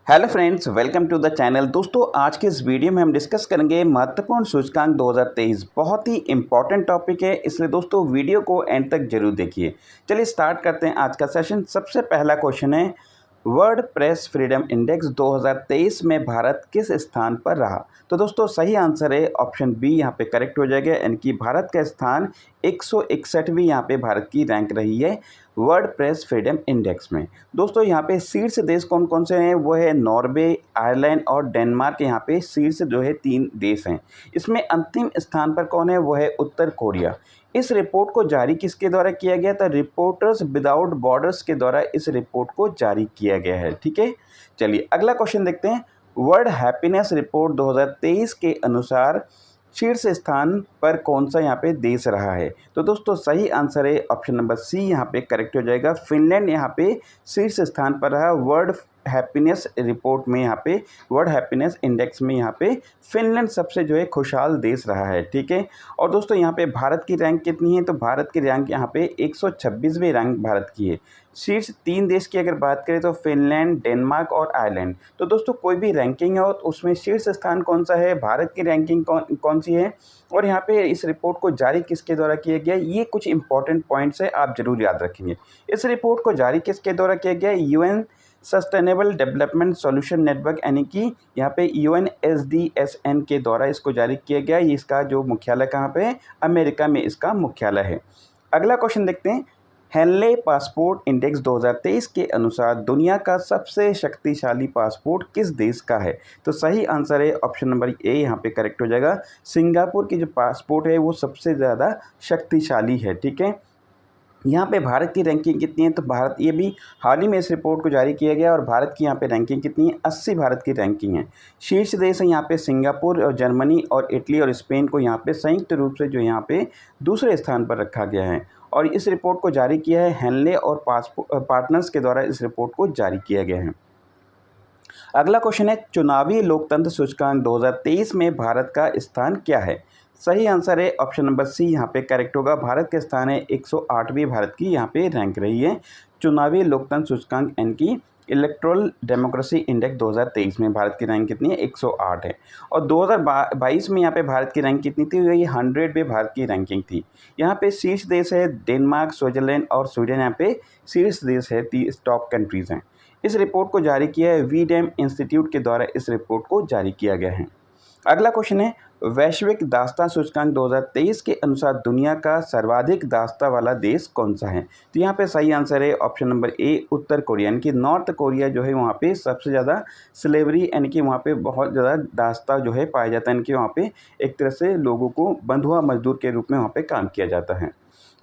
Hello friends, welcome to the channel. दोस्तों, आज के इस वीडियो में हम डिस्कस करेंगे महत्वपूर्ण सूचकांक 2023। बहुत ही इंपॉर्टेंट टॉपिक है, इसलिए दोस्तों वीडियो को एंड तक जरूर देखिए। चलिए स्टार्ट करते हैं आज का सेशन। सबसे पहला क्वेश्चन है, वर्ल्ड प्रेस फ्रीडम इंडेक्स 2023 में भारत किस स्थान पर रहा? तो दोस्तों सही आंसर है ऑप्शन बी, यहाँ पे करेक्ट हो जाएगा। यानी कि भारत का स्थान 161वीं यहाँ पे भारत की रैंक रही है वर्ल्ड प्रेस फ्रीडम इंडेक्स में। दोस्तों यहाँ पे शीर्ष देश कौन कौन से हैं? वो है नॉर्वे, आयरलैंड और डेनमार्क। यहाँ पे शीर्ष जो है 3 देश हैं। इसमें अंतिम स्थान पर कौन है? वो है उत्तर कोरिया। इस रिपोर्ट को जारी किसके द्वारा किया गया था? रिपोर्टर्स विदाउट बॉर्डर्स के द्वारा इस रिपोर्ट को जारी किया गया है। ठीक है, चलिए अगला क्वेश्चन देखते हैं। वर्ल्ड हैप्पीनेस रिपोर्ट 2023 के अनुसार शीर्ष स्थान पर कौन सा यहाँ पे देश रहा है? तो दोस्तों सही आंसर है ऑप्शन नंबर सी, यहाँ पे करेक्ट हो जाएगा। फिनलैंड यहाँ पे शीर्ष स्थान पर रहा वर्ल्ड हैप्पीनेस रिपोर्ट में। यहाँ पे वर्ल्ड हैप्पीनेस इंडेक्स में यहाँ पे फिनलैंड सबसे जो है खुशहाल देश रहा है। ठीक है, और दोस्तों यहाँ पे भारत की रैंक कितनी है? तो भारत की रैंक यहाँ पे 126वीं रैंक भारत की है। शीर्ष 3 देश की अगर बात करें तो फिनलैंड, डेनमार्क और आयरलैंड। तो दोस्तों कोई भी रैंकिंग है तो उसमें शीर्ष स्थान कौन सा है, भारत की रैंकिंग कौन सी है, और यहाँ पे इस रिपोर्ट को जारी किसके द्वारा किया गया, ये कुछ इंपॉर्टेंट पॉइंट्स है, आप जरूर याद रखेंगे। इस रिपोर्ट को जारी किसके द्वारा किया गया? UN sustainable development solution network, यानी कि यहाँ पे UNSDSN के द्वारा इसको जारी किया गया। ये इसका जो मुख्यालय कहाँ पे है? अमेरिका में इसका मुख्यालय है। अगला क्वेश्चन देखते हैं। हेनले पासपोर्ट इंडेक्स 2023 के अनुसार दुनिया का सबसे शक्तिशाली पासपोर्ट किस देश का है? तो सही आंसर है ऑप्शन नंबर ए, यहाँ पे करेक्ट हो जाएगा। सिंगापुर की जो पासपोर्ट है वो सबसे ज़्यादा शक्तिशाली है। ठीक है, यहाँ पे भारत की रैंकिंग कितनी है? तो भारत, ये भी हाल ही में इस रिपोर्ट को जारी किया गया, और भारत की यहाँ पे रैंकिंग कितनी है? 80 भारत की रैंकिंग है। शीर्ष देश है यहाँ पे सिंगापुर और जर्मनी और इटली और स्पेन को यहाँ पे संयुक्त रूप से जो यहाँ पे दूसरे स्थान पर रखा गया है। और इस रिपोर्ट को जारी किया है हेनले और पार्टनर्स के द्वारा इस रिपोर्ट को जारी किया गया है। अगला क्वेश्चन है, चुनावी लोकतंत्र सूचकांक 2023 में भारत का स्थान क्या है? सही आंसर है ऑप्शन नंबर सी, यहाँ पे करेक्ट होगा। भारत के स्थान है 108वीं भारत की यहाँ पे रैंक रही है चुनावी लोकतंत्र सूचकांक यानी कि इलेक्ट्रल डेमोक्रेसी इंडेक्स 2023 में भारत की रैंक कितनी है? 108 है। और 2022 में यहाँ पे भारत की रैंक कितनी थी? ये 100वीं भारत की रैंकिंग थी। यहाँ पे शीर्ष देश है डेनमार्क, स्विट्जरलैंड और स्वीडन। यहाँ पे शीर्ष देश है, 30 टॉप कंट्रीज़ हैं। इस रिपोर्ट को जारी किया है वीडेम इंस्टीट्यूट के द्वारा इस रिपोर्ट को जारी किया गया है। अगला क्वेश्चन है, वैश्विक दास्तां सूचकांक 2023 के अनुसार दुनिया का सर्वाधिक दास्तां वाला देश कौन सा है? तो यहाँ पे सही आंसर है option number A, Uttar Korea. यानी कि नॉर्थ कोरिया जो है वहाँ पे सबसे ज़्यादा स्लेवरी, यानी कि वहाँ पे बहुत ज़्यादा दास्तां जो है पाया जाता है। यानी कि वहाँ पे एक तरह से लोगों को बंधुआ मजदूर के रूप में वहाँ पे काम किया जाता है।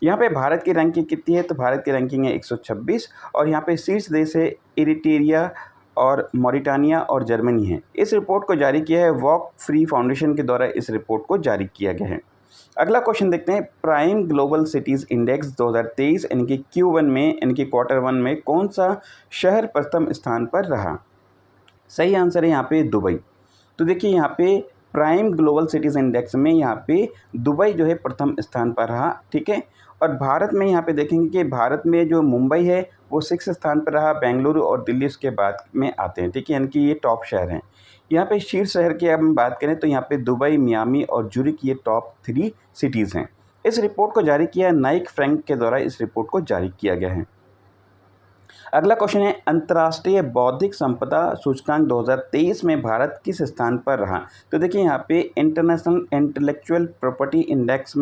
यहाँ पे भारत की रैंकिंग कितनी है? तो भारत की रैंकिंग है 126, और यहाँ पे शीर्ष देश है इरिट्रिया और मॉरिटानिया और जर्मनी है। इस रिपोर्ट को जारी किया है वॉक फ्री फाउंडेशन के द्वारा इस रिपोर्ट को जारी किया गया है। अगला क्वेश्चन देखते हैं, प्राइम ग्लोबल सिटीज़ इंडेक्स 2023 यानी कि Q1 में, यानी कि Q1 में कौन सा शहर प्रथम स्थान पर रहा? सही आंसर है यहाँ पे दुबई। तो देखिए यहाँ पे प्राइम ग्लोबल सिटीज़ इंडेक्स में यहाँ पे दुबई जो है प्रथम स्थान पर रहा। ठीक है, और भारत में यहाँ पे देखेंगे कि भारत में जो मुंबई है वो 6 स्थान पर रहा, बेंगलुरु और दिल्ली उसके बाद में आते हैं। ठीक है, यानी कि ये टॉप शहर हैं। यहाँ पे शीर्ष शहर की हम बात करें तो यहाँ पे दुबई, मियामी और जुरिक ये टॉप 3 सिटीज़ हैं। इस रिपोर्ट को जारी किया नाइक फ्रैंक के द्वारा इस रिपोर्ट को जारी किया गया है। अगला क्वेश्चन है, अंतर्राष्ट्रीय बौद्धिक संपदा सूचकांक 2023 में भारत किस स्थान पर रहा? तो देखिए यहाँ पे इंटरनेशनल इंटेलेक्चुअल प्रॉपर्टी इंडेक्स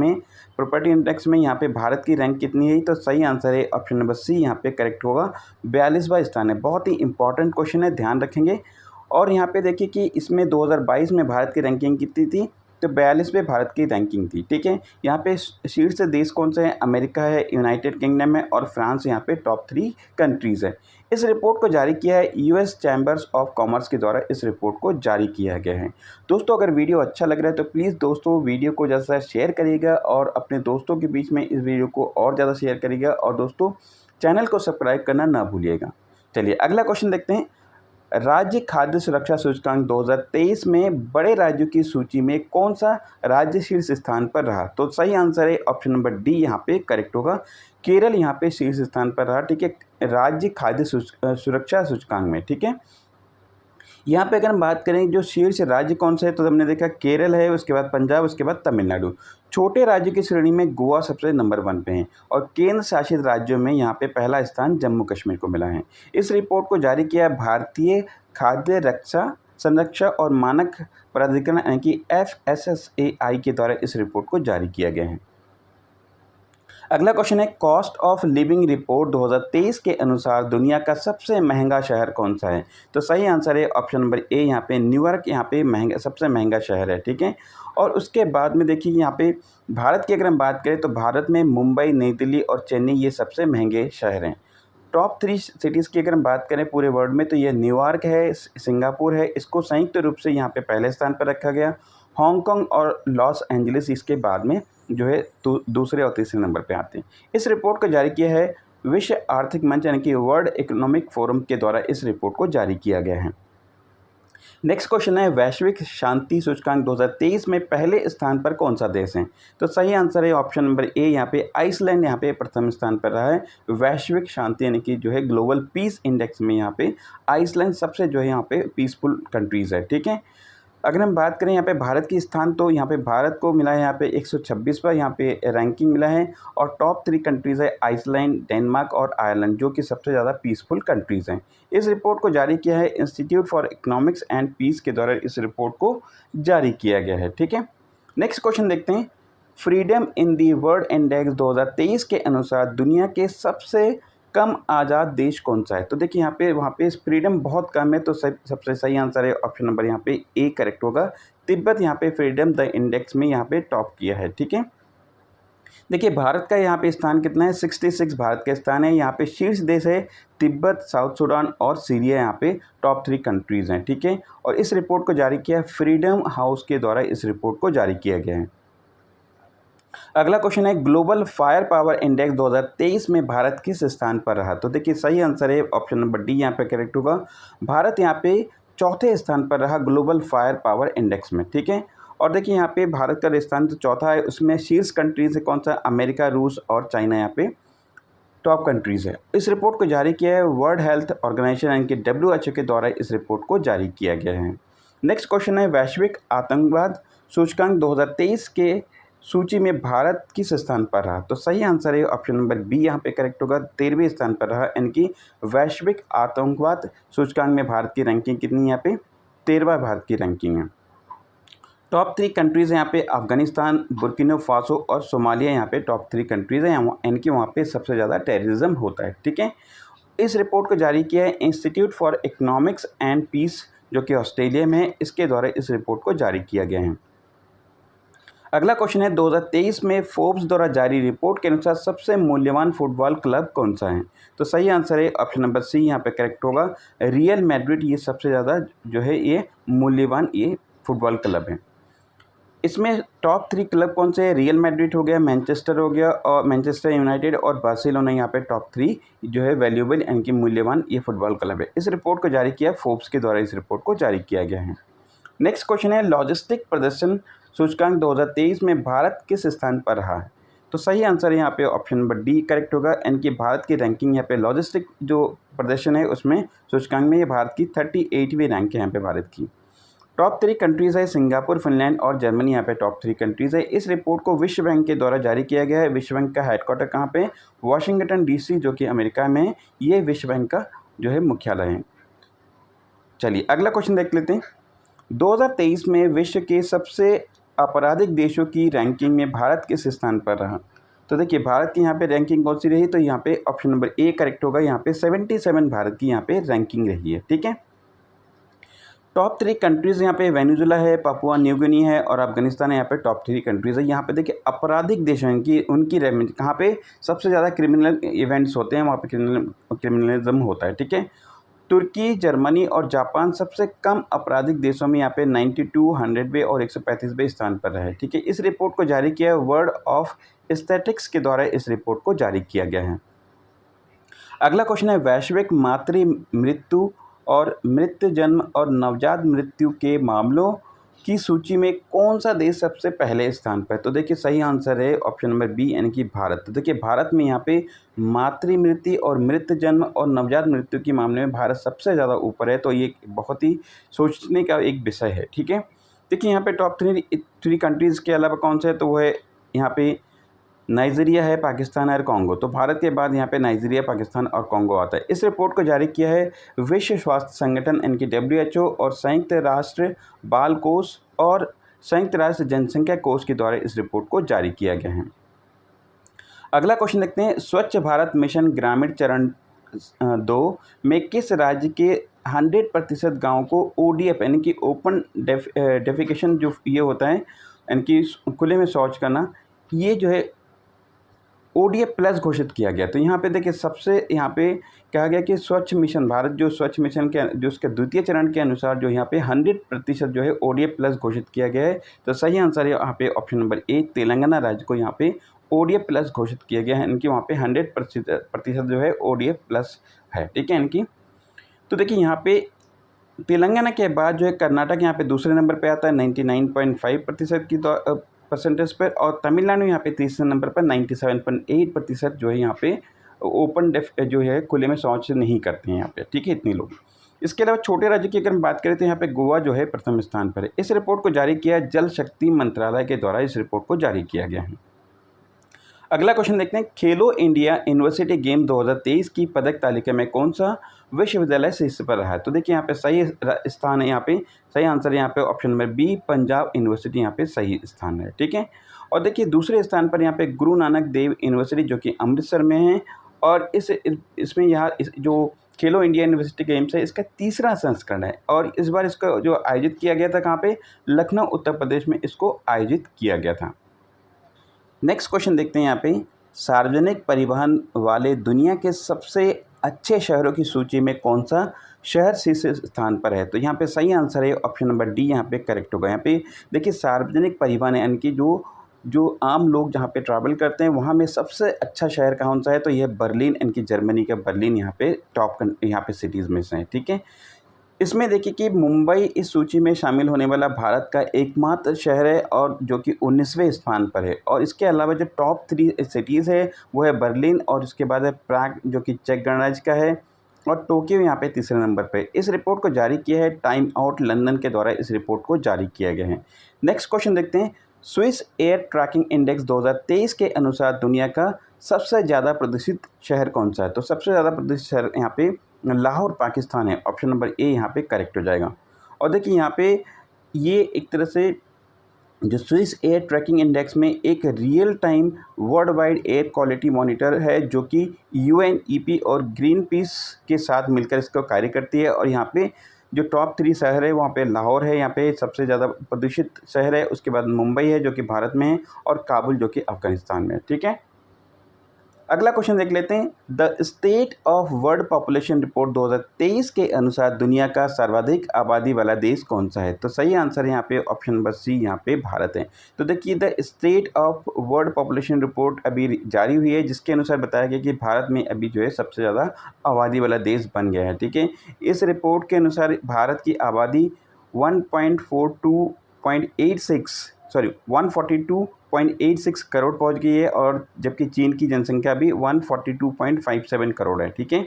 में यहाँ पे भारत की रैंक कितनी है? तो सही आंसर है ऑप्शन नंबर सी, यहाँ पे करेक्ट होगा। 42वां स्थान है। बहुत ही इंपॉर्टेंट क्वेश्चन है, ध्यान रखेंगे। और यहाँ पे देखिए कि इसमें 2022 में भारत की रैंकिंग कितनी थी? तो 42वें भारत की रैंकिंग थी। ठीक है, यहाँ पे शीर्ष देश कौन से हैं? अमेरिका है, यूनाइटेड किंगडम है और फ्रांस यहाँ पे टॉप 3 कंट्रीज़ है। इस रिपोर्ट को जारी किया है US चैम्बर्स ऑफ कॉमर्स के द्वारा इस रिपोर्ट को जारी किया गया है। दोस्तों अगर वीडियो अच्छा लग रहा है तो प्लीज़ दोस्तों वीडियो को ज़्यादा से शेयर करिएगा और अपने दोस्तों के बीच में इस वीडियो को और ज़्यादा शेयर करिएगा, और दोस्तों चैनल को सब्सक्राइब करना ना भूलिएगा। चलिए अगला क्वेश्चन देखते हैं, राज्य खाद्य सुरक्षा सूचकांक 2023 में बड़े राज्यों की सूची में कौन सा राज्य शीर्ष स्थान पर रहा? तो सही आंसर है ऑप्शन नंबर डी, यहाँ पे करेक्ट होगा। केरल यहाँ पे शीर्ष स्थान पर रहा। ठीक है, राज्य खाद्य सुरक्षा सूचकांक में। ठीक है, यहाँ पे अगर हम बात करें जो शीर्ष राज्य कौन से है, तो हमने देखा केरल है, उसके बाद पंजाब, उसके बाद तमिलनाडु। छोटे राज्य की श्रेणी में गोवा सबसे नंबर 1 पे है और केंद्र शासित राज्यों में यहाँ पे पहला स्थान जम्मू कश्मीर को मिला है। इस रिपोर्ट को जारी किया भारतीय खाद्य रक्षा संरक्षण और मानक प्राधिकरण यानी कि FSSAI के द्वारा इस रिपोर्ट को जारी किया गया है। अगला क्वेश्चन है कॉस्ट ऑफ लिविंग रिपोर्ट 2023 के अनुसार दुनिया का सबसे महंगा शहर कौन सा है? तो सही आंसर है ऑप्शन नंबर ए, यहाँ पे न्यूयॉर्क यहाँ पे महंगा सबसे महंगा शहर है। ठीक है, और उसके बाद में देखिए यहाँ पे भारत की अगर हम बात करें तो भारत में मुंबई, नई दिल्ली और चेन्नई ये सबसे महंगे शहर हैं। टॉप 3 सिटीज़ की अगर हम बात करें पूरे वर्ल्ड में तो ये न्यूयॉर्क है, सिंगापुर है, इसको संयुक्त रूप से यहाँ पे पहले स्थान पर रखा गया। हांगकांग और लॉस एंजलिस इसके बाद में जो है दूसरे और तीसरे नंबर पे आते हैं। इस रिपोर्ट को जारी किया है विश्व आर्थिक मंच यानी कि वर्ल्ड इकोनॉमिक फोरम के द्वारा इस रिपोर्ट को जारी किया गया है। नेक्स्ट क्वेश्चन है वैश्विक शांति सूचकांक 2023 में पहले स्थान पर कौन सा देश है? तो सही आंसर है ऑप्शन नंबर ए, यहाँ पे आइसलैंड यहाँ पे प्रथम स्थान पर रहा है। वैश्विक शांति यानी कि जो है ग्लोबल पीस इंडेक्स में यहाँ पे आइसलैंड सबसे जो है यहाँ पे पीसफुल कंट्रीज़ है। ठीक है, अगर हम बात करें यहाँ पे भारत की स्थान तो यहाँ पे भारत को मिला है यहाँ पे 126 पर यहाँ पे रैंकिंग मिला है और टॉप 3 कंट्रीज़ है आइसलैंड, डेनमार्क और आयरलैंड जो कि सबसे ज़्यादा पीसफुल कंट्रीज़ हैं। इस रिपोर्ट को जारी किया है institute for economics and peace के द्वारा इस रिपोर्ट को जारी किया गया है। ठीक है, नेक्स्ट क्वेश्चन देखते हैं freedom in the world index 2023 के अनुसार दुनिया के सबसे कम आज़ाद देश कौन सा है? तो देखिए यहाँ पे वहाँ पे फ्रीडम बहुत कम है, तो सबसे सही आंसर है ऑप्शन नंबर यहाँ पे ए करेक्ट होगा। तिब्बत यहाँ पे फ्रीडम द इंडेक्स में यहाँ पे टॉप किया है। ठीक है, देखिए भारत का यहाँ पे स्थान कितना है? 66 भारत का स्थान है। यहाँ पे शीर्ष देश है तिब्बत, साउथ सूडान और सीरिया यहाँ पे टॉप 3 कंट्रीज़ हैं। ठीक है, और इस रिपोर्ट को जारी किया फ्रीडम हाउस के द्वारा इस रिपोर्ट को जारी किया गया है। अगला क्वेश्चन है ग्लोबल फायर पावर इंडेक्स 2023 में भारत किस स्थान पर रहा? तो देखिए सही आंसर है ऑप्शन नंबर डी यहाँ पे करेक्ट होगा। भारत यहाँ पे चौथे स्थान पर रहा ग्लोबल फायर पावर इंडेक्स में। ठीक है, और देखिए यहाँ पे भारत का स्थान तो चौथा है, उसमें शीर्ष कंट्रीज है कौन सा? अमेरिका, रूस और चाइना यहाँ पे टॉप कंट्रीज़ है। इस रिपोर्ट को जारी किया है वर्ल्ड हेल्थ ऑर्गेनाइजेशन यानी कि WHO के द्वारा इस रिपोर्ट को जारी किया गया है। नेक्स्ट क्वेश्चन है वैश्विक आतंकवाद सूचकांक 2023 के सूची में भारत किस स्थान पर रहा? तो सही आंसर है ऑप्शन नंबर बी यहाँ पे करेक्ट होगा। 13वें स्थान पर रहा, यानी कि वैश्विक आतंकवाद सूचकांक में भारत की रैंकिंग कितनी है? यहाँ पे 13वां भारत की रैंकिंग है। टॉप 3 कंट्रीज़ हैं यहाँ पे अफगानिस्तान, बुर्किना फासो और सोमालिया यहाँ पे टॉप 3 कंट्रीज़ हैं, यानी कि वहाँ पे सबसे ज़्यादा टेररिज्म होता है। ठीक है, इस रिपोर्ट को जारी किया है institute for economics and peace जो कि ऑस्ट्रेलिया में है, इसके द्वारा इस रिपोर्ट को जारी किया गया है। अगला क्वेश्चन है 2023 में फोर्ब्स द्वारा जारी रिपोर्ट के अनुसार सबसे मूल्यवान फुटबॉल क्लब कौन सा है? तो सही आंसर है ऑप्शन नंबर सी यहाँ पे करेक्ट होगा। रियल मैड्रिड ये सबसे ज़्यादा जो है ये मूल्यवान ये फुटबॉल क्लब है। इसमें टॉप 3 क्लब कौन से हैं? रियल मैड्रिड हो गया, मैनचेस्टर हो गया और मैनचेस्टर यूनाइटेड और बार्सिलोना यहाँ पे टॉप 3 जो है वैल्यूएबल यानी कि मूल्यवान ये फुटबॉल क्लब है। इस रिपोर्ट को जारी किया फोर्ब्स के द्वारा इस रिपोर्ट को जारी किया गया है। नेक्स्ट क्वेश्चन है लॉजिस्टिक प्रदर्शन सूचकांक 2023 में भारत किस स्थान पर रहा है? तो सही आंसर यहाँ पे ऑप्शन नंबर डी करेक्ट होगा, यानी कि भारत की रैंकिंग यहाँ पे लॉजिस्टिक जो प्रदर्शन है उसमें सूचकांक में ये भारत की 38वीं रैंक है यहाँ पे भारत की। टॉप 3 कंट्रीज़ है सिंगापुर, फिनलैंड और जर्मनी यहाँ पे टॉप 3 कंट्रीज़ है। इस रिपोर्ट को विश्व बैंक के द्वारा जारी किया गया है। विश्व बैंक का हेडक्वार्टर कहाँ पे? वाशिंगटन DC जो कि अमेरिका में है, ये विश्व बैंक का जो है मुख्यालय है। चलिए अगला क्वेश्चन देख लेते हैं। 2023 में विश्व के सबसे आपराधिक देशों की रैंकिंग में भारत किस स्थान पर रहा? तो देखिए भारत की यहाँ पे रैंकिंग कौन सी रही? तो यहाँ पे ऑप्शन नंबर ए करेक्ट होगा। यहाँ पे 77 भारत की यहाँ पे रैंकिंग रही है। ठीक है, टॉप 3 कंट्रीज़ यहाँ पे वेनेजुएला है, पापुआ न्यू गिनी है और अफगानिस्तान है यहाँ पे टॉप 3 कंट्रीज़ है। यहाँ पे देखिए आपराधिक देश हैं कि उनकी कहाँ पे सबसे ज़्यादा क्रिमिनल इवेंट्स होते हैं, वहाँ पे क्रिमिनलिज्म होता है। ठीक है, तुर्की, जर्मनी और जापान सबसे कम आपराधिक देशों में यहाँ पे 92, 100वें और 135वें स्थान पर रहे। ठीक है, इस रिपोर्ट को जारी किया है वर्ल्ड ऑफ स्टैटिस्टिक्स के द्वारा इस रिपोर्ट को जारी किया गया है। अगला क्वेश्चन है वैश्विक मातृ मृत्यु और मृत्यु जन्म और नवजात मृत्यु के मामलों की सूची में कौन सा देश सबसे पहले स्थान पर है? तो देखिए सही आंसर है ऑप्शन नंबर बी यानी कि भारत। तो देखिए भारत में यहाँ पे मातृ मृत्यु और मृत जन्म और नवजात मृत्यु के मामले में भारत सबसे ज़्यादा ऊपर है, तो ये बहुत ही सोचने का एक विषय है। ठीक है, देखिए यहाँ पे टॉप थ्री कंट्रीज़ के अलावा कौन सा है, तो वो है यहाँ पे नाइजीरिया है, पाकिस्तान है और कॉन्गो। तो भारत के बाद यहाँ पे नाइजीरिया, पाकिस्तान और कॉन्गो आता है। इस रिपोर्ट को जारी किया है विश्व स्वास्थ्य संगठन यानी कि WHO और संयुक्त राष्ट्र बाल कोष और संयुक्त राष्ट्र जनसंख्या कोष के द्वारा इस रिपोर्ट को जारी किया गया है। अगला क्वेश्चन देखते हैं, स्वच्छ भारत मिशन ग्रामीण चरण 2 में किस राज्य के 100% गाँव को ODF यानी कि ओपन डेफिकेशन जो ये होता है यानी कि खुले में शौच करना, ये जो है ODF प्लस घोषित किया गया। तो यहाँ पे देखिए सबसे यहाँ पे कहा गया कि स्वच्छ मिशन भारत जो स्वच्छ मिशन के जो उसके द्वितीय चरण के अनुसार जो यहाँ पे 100% जो है ODF प्लस घोषित किया गया है। तो सही आंसर है यहाँ पे ऑप्शन नंबर ए, तेलंगाना राज्य को यहाँ पे ODF प्लस घोषित किया गया है, इनकी वहाँ पे 100% जो है ODF प्लस है। ठीक है इनकी। तो देखिए यहाँ पे तेलंगाना के बाद जो है कर्नाटक यहाँ पे दूसरे नंबर पे आता है 99.5% की परसेंटेज पर, और तमिलनाडु यहाँ पे तीसरे नंबर पर 97.8% जो है यहाँ पे ओपन जो है खुले में शौच नहीं करते हैं यहाँ पे। ठीक है, इतने लोग। इसके अलावा छोटे राज्य की अगर हम बात करें तो यहाँ पे गोवा जो है प्रथम स्थान पर है। इस रिपोर्ट को जारी किया जल शक्ति मंत्रालय के द्वारा इस रिपोर्ट को जारी किया गया है। अगला क्वेश्चन देखते हैं, खेलो इंडिया यूनिवर्सिटी गेम 2023 की पदक तालिका में कौन सा विश्वविद्यालय शीर्ष पर रहा है? तो देखिए यहाँ पे सही स्थान है, यहाँ पे सही आंसर है यहाँ पे option number b, Punjab university यहाँ पे सही स्थान है। ठीक है, और देखिए दूसरे स्थान पर यहाँ पे गुरु नानक देव यूनिवर्सिटी जो कि अमृतसर में है, और इसमें यहाँ जो खेलो इंडिया यूनिवर्सिटी गेम्स है इसका तीसरा संस्करण है, और इस बार इसका जो आयोजित किया गया था कहाँ पे, लखनऊ उत्तर प्रदेश में इसको आयोजित किया गया था। नेक्स्ट क्वेश्चन देखते हैं यहाँ पे, सार्वजनिक परिवहन वाले दुनिया के सबसे अच्छे शहरों की सूची में कौन सा शहर शीर्ष स्थान पर है? तो यहाँ पे सही आंसर है ऑप्शन नंबर डी, यहाँ पे करेक्ट होगा। यहाँ पे देखिए सार्वजनिक परिवहन यानी कि जो आम लोग जहाँ पे ट्रैवल करते हैं वहाँ में सबसे अच्छा शहर कौन सा है, तो यह बर्लिन यानी कि जर्मनी का बर्लिन यहाँ पे टॉप यहाँ पे सिटीज़ में से है। ठीक है, इसमें देखिए कि मुंबई इस सूची में शामिल होने वाला भारत का एकमात्र शहर है और जो कि 19वें स्थान पर है, और इसके अलावा जो टॉप 3 सिटीज़ है वो है बर्लिन, और उसके बाद है प्राग जो कि चेक गणराज्य का है, और टोक्यो यहाँ पे तीसरे नंबर पे। इस रिपोर्ट को जारी किया है टाइम आउट लंदन के द्वारा इस रिपोर्ट को जारी किया गया है। नेक्स्ट क्वेश्चन देखते हैं, स्विस एयर ट्रैकिंग इंडेक्स 2023 के अनुसार दुनिया का सबसे ज़्यादा प्रदूषित शहर कौन सा है? तो सबसे ज़्यादा प्रदूषित शहर यहाँ पे लाहौर पाकिस्तान है, ऑप्शन नंबर ए यहाँ पे करेक्ट हो जाएगा। और देखिए यहाँ पे ये एक तरह से जो स्विस एयर ट्रैकिंग इंडेक्स में एक real time world wide air quality monitor है जो कि UNEP और ग्रीन पीस के साथ मिलकर इसको कार्य करती है, और यहाँ पे जो टॉप 3 शहर है वहाँ पे लाहौर है, यहाँ पे सबसे ज़्यादा प्रदूषित शहर है, उसके बाद मुंबई है जो कि भारत में है, और काबुल जो कि अफगानिस्तान में है। ठीक है, अगला क्वेश्चन देख लेते हैं, the state of world population report 2023 के अनुसार दुनिया का सर्वाधिक आबादी वाला देश कौन सा है? तो सही आंसर है यहाँ पे ऑप्शन नंबर सी, यहाँ पे भारत है। तो देखिए the state of world population report अभी जारी हुई है, जिसके अनुसार बताया गया कि भारत में अभी जो है सबसे ज़्यादा आबादी वाला देश बन गया है। ठीक है, इस रिपोर्ट के अनुसार भारत की आबादी 142.86 करोड़ पहुंच गई है, और जबकि चीन की जनसंख्या भी 142.57 करोड़ है। ठीक है,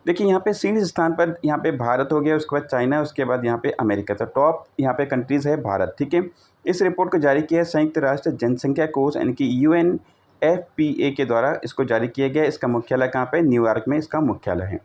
देखिए यहाँ पे शीर्ष स्थान पर यहाँ पे भारत हो गया, उसके बाद चाइना, उसके बाद यहाँ पे अमेरिका। तो टॉप यहाँ पे कंट्रीज़ है भारत। ठीक है, इस रिपोर्ट को जारी किया संयुक्त राष्ट्र जनसंख्या कोष यानी कि UNFPA के द्वारा इसको जारी किया गया। इसका मुख्यालय कहाँ पे, न्यूयॉर्क में इसका मुख्यालय है।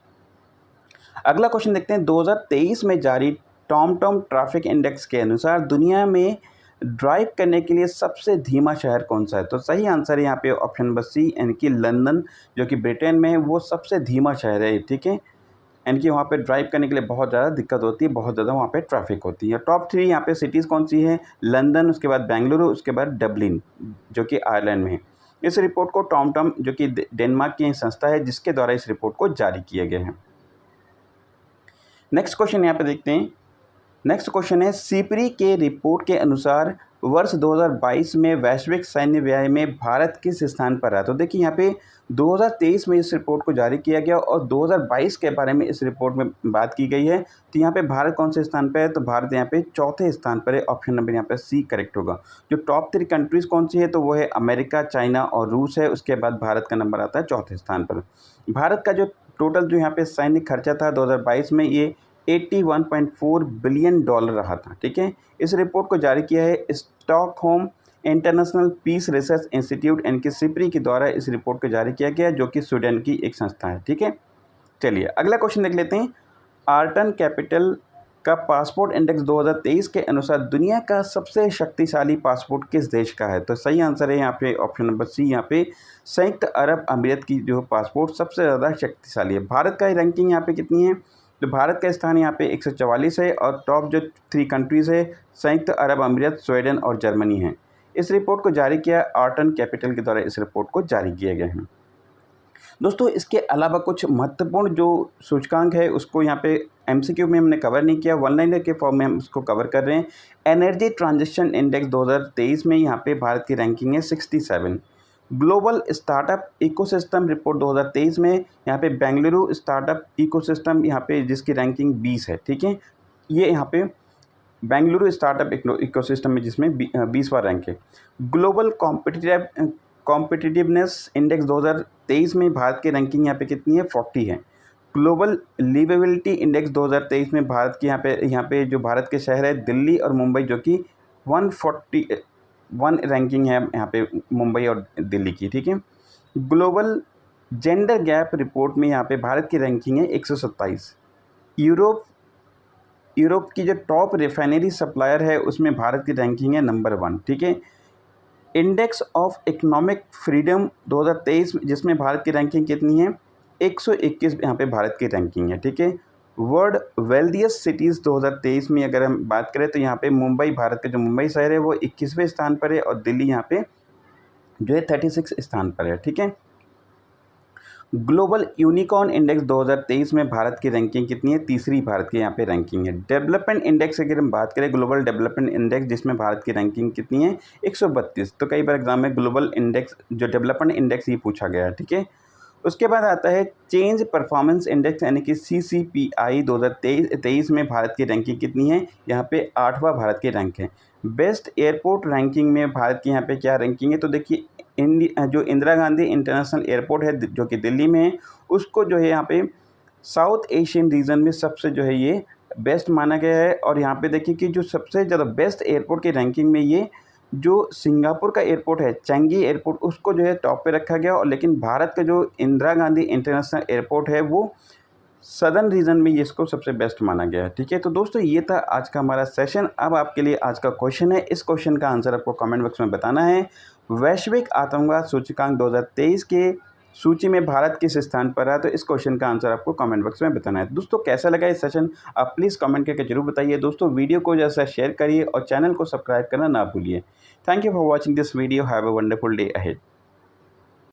अगला क्वेश्चन देखते हैं, 2023 में जारी टॉमटॉम ट्रैफिक इंडेक्स के अनुसार दुनिया में ड्राइव करने के लिए सबसे धीमा शहर कौन सा है? तो सही आंसर है यहाँ पे ऑप्शन नंबर सी, यानी कि लंदन जो कि ब्रिटेन में है वो सबसे धीमा शहर है। ठीक है, यानी कि वहाँ पे ड्राइव करने के लिए बहुत ज़्यादा दिक्कत होती है, बहुत ज़्यादा वहाँ पे ट्रैफिक होती है। टॉप 3 यहाँ पे सिटीज़ कौन सी है, लंदन, उसके बाद बेंगलुरु, उसके बाद डबलिन जो कि आयरलैंड में है। इस रिपोर्ट को टॉमटॉम जो कि डेनमार्क की संस्था है जिसके द्वारा इस रिपोर्ट को जारी किया गया है। नेक्स्ट क्वेश्चन यहाँ पे देखते हैं, नेक्स्ट क्वेश्चन है, सीपरी के रिपोर्ट के अनुसार वर्ष 2022 में वैश्विक सैन्य व्यय में भारत किस स्थान पर रहा। तो देखिए यहाँ पे 2023 में इस रिपोर्ट को जारी किया गया और 2022 के बारे में इस रिपोर्ट में बात की गई है। तो यहाँ पे भारत कौन से स्थान पर है, तो भारत यहाँ पे चौथे स्थान पर है। ऑप्शन नंबर यहाँ पे सी करेक्ट होगा। जो टॉप 3 कंट्रीज़ कौन सी है, तो वो है अमेरिका, चाइना और रूस है। उसके बाद भारत का नंबर आता है चौथे स्थान पर। भारत का जो टोटल जो यहाँ पे सैन्य खर्चा था 2022 में, ये $81.4 बिलियन रहा था। ठीक है, इस रिपोर्ट को जारी किया है Stockholm international peace research institute यानी कि सिप्री के द्वारा इस रिपोर्ट को जारी किया गया, जो कि स्वीडन की एक संस्था है। ठीक है, चलिए अगला क्वेश्चन देख लेते हैं। आर्टन कैपिटल का पासपोर्ट इंडेक्स 2023 के अनुसार दुनिया का सबसे शक्तिशाली पासपोर्ट किस देश का है। तो सही आंसर है यहाँ पे ऑप्शन नंबर सी, यहाँ पे संयुक्त अरब अमीरात की जो पासपोर्ट सबसे ज़्यादा शक्तिशाली है। भारत का रैंकिंग यहाँ पे कितनी है, तो भारत का स्थान यहाँ पे 144 है और टॉप जो 3 कंट्रीज़ है संयुक्त अरब अमीरात, स्वीडन और जर्मनी है। इस रिपोर्ट को जारी किया आर्टन कैपिटल के द्वारा इस रिपोर्ट को जारी किए गए हैं। दोस्तों इसके अलावा कुछ महत्वपूर्ण जो सूचकांक है उसको यहाँ पे एमसीक्यू में हमने कवर नहीं किया, वन लाइनर के फॉर्म में हम उसको कवर कर रहे हैं। एनर्जी ट्रांजिशन इंडेक्स 2023 में यहाँ पे भारत की रैंकिंग है 67। ग्लोबल स्टार्टअप इकोसिस्टम रिपोर्ट 2023 में यहाँ पे बेंगलुरु स्टार्टअप इकोसिस्टम यहाँ पे जिसकी रैंकिंग 20 है। ठीक है, ये यहाँ पे बेंगलुरु स्टार्टअप इकोसिस्टम में जिसमें 20वां रैंक है। ग्लोबल कॉम्पिटिटिवनेस इंडेक्स 2023 में भारत की रैंकिंग यहाँ पे कितनी है, 40 है। ग्लोबल लिवेबिलिटी इंडेक्स 2023 में भारत की यहाँ पे जो भारत के शहर है दिल्ली और मुंबई, जो कि 141 रैंकिंग है यहाँ पे मुंबई और दिल्ली की। ठीक है, ग्लोबल जेंडर गैप रिपोर्ट में यहाँ पे भारत की रैंकिंग है 127। यूरोप की जो टॉप रिफाइनरी सप्लायर है उसमें भारत की रैंकिंग है नंबर 1। ठीक है, इंडेक्स ऑफ इकोनॉमिक फ्रीडम 2023 जिसमें भारत की रैंकिंग कितनी है, 121 यहाँ पे भारत की रैंकिंग है। ठीक है, वर्ल्ड वेल्दियस्ट सिटीज़ 2023 में अगर हम बात करें तो यहाँ पे मुंबई, भारत का जो मुंबई शहर है वो 21वें स्थान पर है और दिल्ली यहाँ पे जो है 36 स्थान पर है। ठीक है, ग्लोबल यूनिकॉर्न इंडेक्स 2023 में भारत की रैंकिंग कितनी है, तीसरी भारत की यहाँ पे रैंकिंग है। डेवलपमेंट इंडेक्स अगर हम बात करें, ग्लोबल डेवलपमेंट इंडेक्स जिसमें भारत की रैंकिंग कितनी है, 132। तो कई बार एग्जाम में ग्लोबल इंडेक्स जो डेवलपमेंट इंडेक्स ये पूछा गया है। ठीक है, उसके बाद आता है चेंज परफॉर्मेंस इंडेक्स यानी कि CCPI 2023 में भारत की रैंकिंग कितनी है, यहाँ पे 8वां भारत की रैंक है। बेस्ट एयरपोर्ट रैंकिंग में भारत की यहाँ पे क्या रैंकिंग है, तो देखिए जो इंदिरा गांधी इंटरनेशनल एयरपोर्ट है जो कि दिल्ली में है, उसको जो है यहाँ पे साउथ एशियन रीजन में सबसे जो है ये बेस्ट माना गया है। और यहाँ पे देखिए कि जो सबसे ज़्यादा बेस्ट एयरपोर्ट की रैंकिंग में ये जो सिंगापुर का एयरपोर्ट है चैंगी एयरपोर्ट, उसको जो है टॉप पे रखा गया। और लेकिन भारत का जो इंदिरा गांधी इंटरनेशनल एयरपोर्ट है वो सदर्न रीजन में ये इसको सबसे बेस्ट माना गया है। ठीक है, तो दोस्तों ये था आज का हमारा सेशन। अब आपके लिए आज का क्वेश्चन है, इस क्वेश्चन का आंसर आपको कमेंट बॉक्स में बताना है। वैश्विक आतंकवाद सूचकांक 2023 के सूची में भारत किस स्थान पर है, तो इस क्वेश्चन का आंसर आपको कमेंट बॉक्स में बताना है। दोस्तों कैसा लगा ये सेशन आप प्लीज़ कमेंट करके जरूर बताइए। दोस्तों वीडियो को जैसा शेयर करिए और चैनल को सब्सक्राइब करना ना भूलिए। Thank you for watching this video. Have a wonderful day ahead.